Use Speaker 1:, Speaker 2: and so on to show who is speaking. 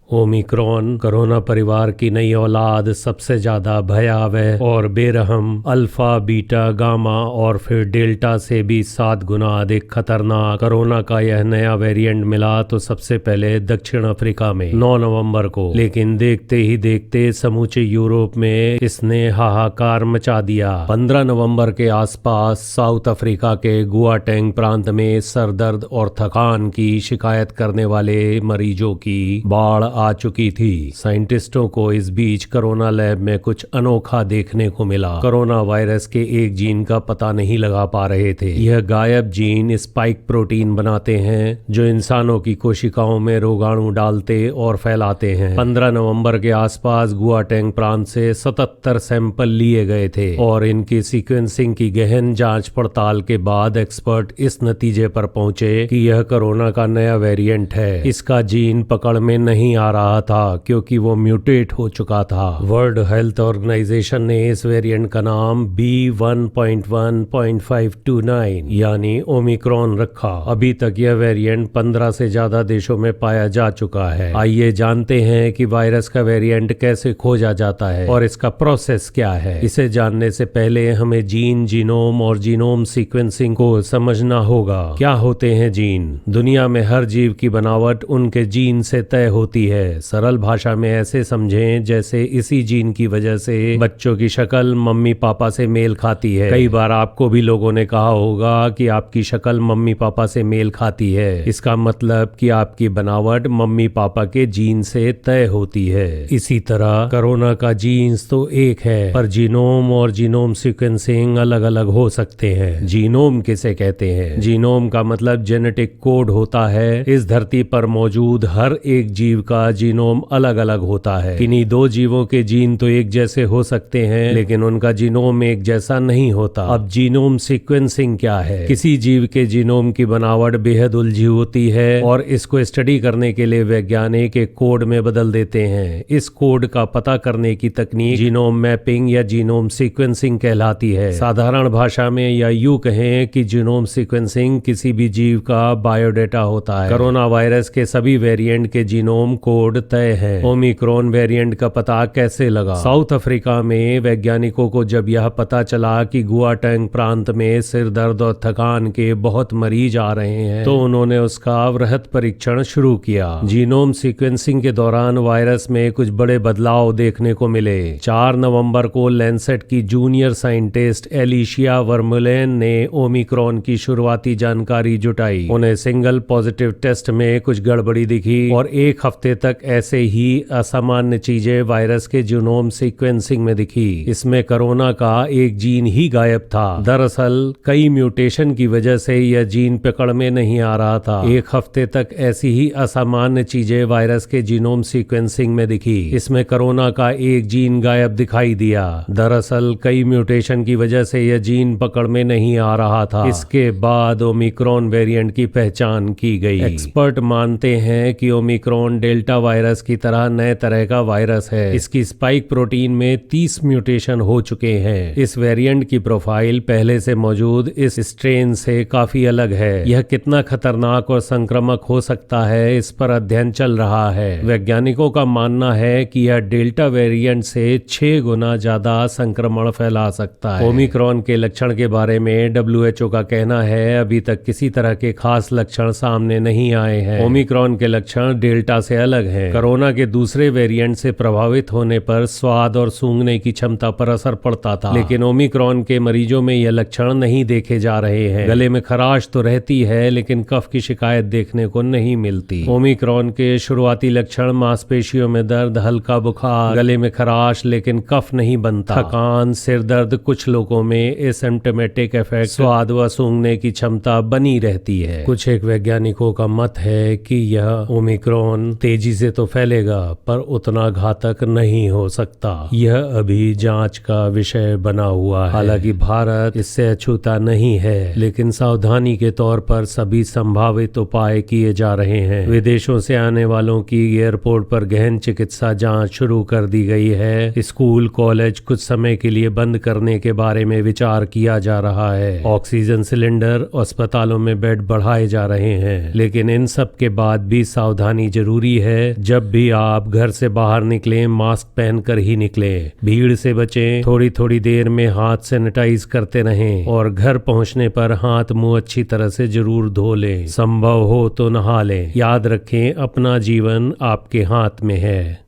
Speaker 1: Omicron corona परिवार की नई औलाद सबसे ज्यादा भयावह और बेरहम अल्फा बीटा गामा और फिर डेल्टा से भी 7 गुना अधिक खतरनाक कोरोना का यह नया वेरिएंट मिला तो सबसे पहले दक्षिण अफ्रीका में 9 नवंबर को, लेकिन देखते ही देखते समूचे यूरोप में इसने हाहाकार मचा दिया। 15 नवंबर के आसपास साउथ अफ्रीका के गुआटेंग प्रांत में सरदर्द और थकान की शिकायत करने वाले मरीजों की बाढ़ आ चुकी थी। साइंटिस्टों को इस बीच कोरोना लैब में कुछ अनोखा देखने को मिला। कोरोना वायरस के एक जीन का पता नहीं लगा पा रहे थे। यह गायब जीन स्पाइक प्रोटीन बनाते हैं जो इंसानों की कोशिकाओं में रोगाणु डालते और फैलाते हैं। 15 नवंबर के आसपास गुआटेंग प्रांत से 77 सैंपल लिए गए थे और इनकी सीक्वेंसिंग की गहन जांच पड़ताल के बाद एक्सपर्ट इस नतीजे पर पहुंचे कि यह कोरोना का नया वेरिएंट है। इसका जीन पकड़ में नहीं आ रहा था क्योंकि वो म्यूटेट हो चुका था। वर्ल्ड हेल्थ ऑर्गेनाइजेशन ने इस वेरिएंट का नाम B1.1.529 यानी ओमिक्रॉन रखा। अभी तक यह वेरिएंट 15 से ज्यादा देशों में पाया जा चुका है। आइए जानते हैं कि वायरस का वेरिएंट कैसे खोजा जाता है और इसका प्रोसेस क्या है। इसे जानने से पहले हमें जीन, जीनोम और जीनोम सीक्वेंसिंग को समझना होगा। क्या होते हैं जीन? दुनिया में हर जीव की बनावट उनके जीन से तय होती है। सरल भाषा में ऐसे समझें जैसे इसी जीन की वजह से बच्चों की शक्ल मम्मी पापा से मेल खाती है। कई बार आपको भी लोगों ने कहा होगा कि आपकी शक्ल मम्मी पापा से मेल खाती है। इसका मतलब कि आपकी बनावट मम्मी पापा के जीन से तय होती है। इसी तरह कोरोना का जीन्स तो एक है, पर जीनोम और जीनोम सीक्वेंसिंग अलग अलग हो सकते हैं। जीनोम किसे कहते हैं? जीनोम का मतलब जेनेटिक कोड होता है। इस धरती पर मौजूद हर एक जीव का जीनोम अलग अलग होता है। किन्हीं दो जीवों के जीन तो एक जैसे हो सकते हैं, लेकिन उनका जीनोम एक जैसा नहीं होता। अब जीनोम सीक्वेंसिंग क्या है? किसी जीव के जीनोम की बनावट बेहद उलझी होती है और इसको स्टडी करने के लिए वैज्ञानिक एक कोड में बदल देते हैं। इस कोड का पता करने की तकनीक जीनोम मैपिंग या जीनोम सीक्वेंसिंग कहलाती है। साधारण भाषा में या यूं कहें कि जीनोम सीक्वेंसिंग किसी भी जीव का बायोडेटा होता है। कोरोना वायरस के सभी वेरिएंट के जीनोम कोड तय है। ओमिक्रॉन वेरिएंट का पता कैसे लगा? साउथ अफ्रीका में वैज्ञानिकों को जब यह पता चला कि गुआटेंग प्रांत में सिर दर्द और थकान के बहुत मरीज आ रहे हैं, तो उन्होंने उसका वृहद परीक्षण शुरू किया। जीनोम सीक्वेंसिंग के दौरान वायरस में कुछ बड़े बदलाव देखने को मिले। 4 नवंबर को लैंसेट की जूनियर साइंटिस्ट एलिशिया वर्मुलेन ने ओमिक्रॉन की शुरुआती जानकारी जुटाई। उन्हें सिंगल पॉजिटिव टेस्ट में कुछ गड़बड़ी दिखी और एक हफ्ते तक ऐसे ही असामान्य चीजें वायरस के जीनोम सीक्वेंसिंग में दिखी। इसमें कोरोना का एक जीन ही गायब था। दरअसल कई म्यूटेशन की वजह से यह जीन पकड़ में नहीं आ रहा था। एक हफ्ते तक ऐसी ही असामान्य चीजें वायरस के जीनोम सीक्वेंसिंग में दिखी। इसमें कोरोना का एक जीन गायब दिखाई दिया। दरअसल कई म्यूटेशन की वजह से यह जीन पकड़ में नहीं आ रहा था। इसके बाद ओमिक्रॉन वेरिएंट की पहचान की गई। एक्सपर्ट मानते हैं कि ओमिक्रॉन डेल्टा वायरस की तरह नए तरह का वायरस है। इसकी स्पाइक प्रोटीन में 30 म्यूटेशन हो चुके हैं। इस वेरिएंट की प्रोफाइल पहले से मौजूद इस स्ट्रेन से काफी अलग है। यह कितना खतरनाक और संक्रामक हो सकता है, इस पर अध्ययन चल रहा है। वैज्ञानिकों का मानना है कि यह डेल्टा वेरिएंट से 6 गुना ज्यादा संक्रमण फैला सकता है। ओमिक्रॉन के लक्षण के बारे में WHO का कहना है अभी तक किसी तरह के खास लक्षण सामने नहीं आए हैं। ओमिक्रॉन के लक्षण डेल्टा से अलग हैं। कोरोना के दूसरे वेरिएंट से प्रभावित होने पर स्वाद और सूंघने की क्षमता पर असर पड़ता था, लेकिन ओमिक्रॉन के मरीजों में यह लक्षण नहीं देखे जा रहे हैं। गले में खराश तो रहती है, लेकिन कफ की शिकायत देखने को नहीं मिलती। ओमिक्रॉन के शुरुआती लक्षण मांसपेशियों में दर्द, हल्का बुखार, गले में खराश लेकिन कफ नहीं बनता, थकान, सिर दर्द, कुछ लोगों में एसिम्प्टोमेटिक इफेक्ट, स्वाद व सूंघने की क्षमता बनी रहती है। कुछ एक वैज्ञानिकों का मत है कि यह ओमिक्रॉन तेजी से तो फैलेगा पर उतना घातक नहीं हो सकता। यह अभी जांच का विषय बना हुआ है। हालांकि भारत इससे अछूता नहीं है, लेकिन सावधानी के तौर पर सभी संभावित उपाय किए जा रहे हैं। विदेशों से आने वालों की एयरपोर्ट पर गहन चिकित्सा जांच शुरू कर दी गई है। स्कूल, कॉलेज कुछ समय के लिए बंद करने के बारे में विचार किया जा रहा है। ऑक्सीजन सिलेंडर, अस्पतालों में बेड बढ़ाए जा रहे हैं, लेकिन इन सब के बाद भी सावधानी जरूरी है है, जब भी आप घर से बाहर निकलें मास्क पहनकर ही निकलें। भीड़ से बचें, थोड़ी थोड़ी देर में हाथ सैनिटाइज करते रहें और घर पहुंचने पर हाथ मुंह अच्छी तरह से जरूर धो लें। संभव हो तो नहा लें। याद रखें, अपना जीवन आपके हाथ में है।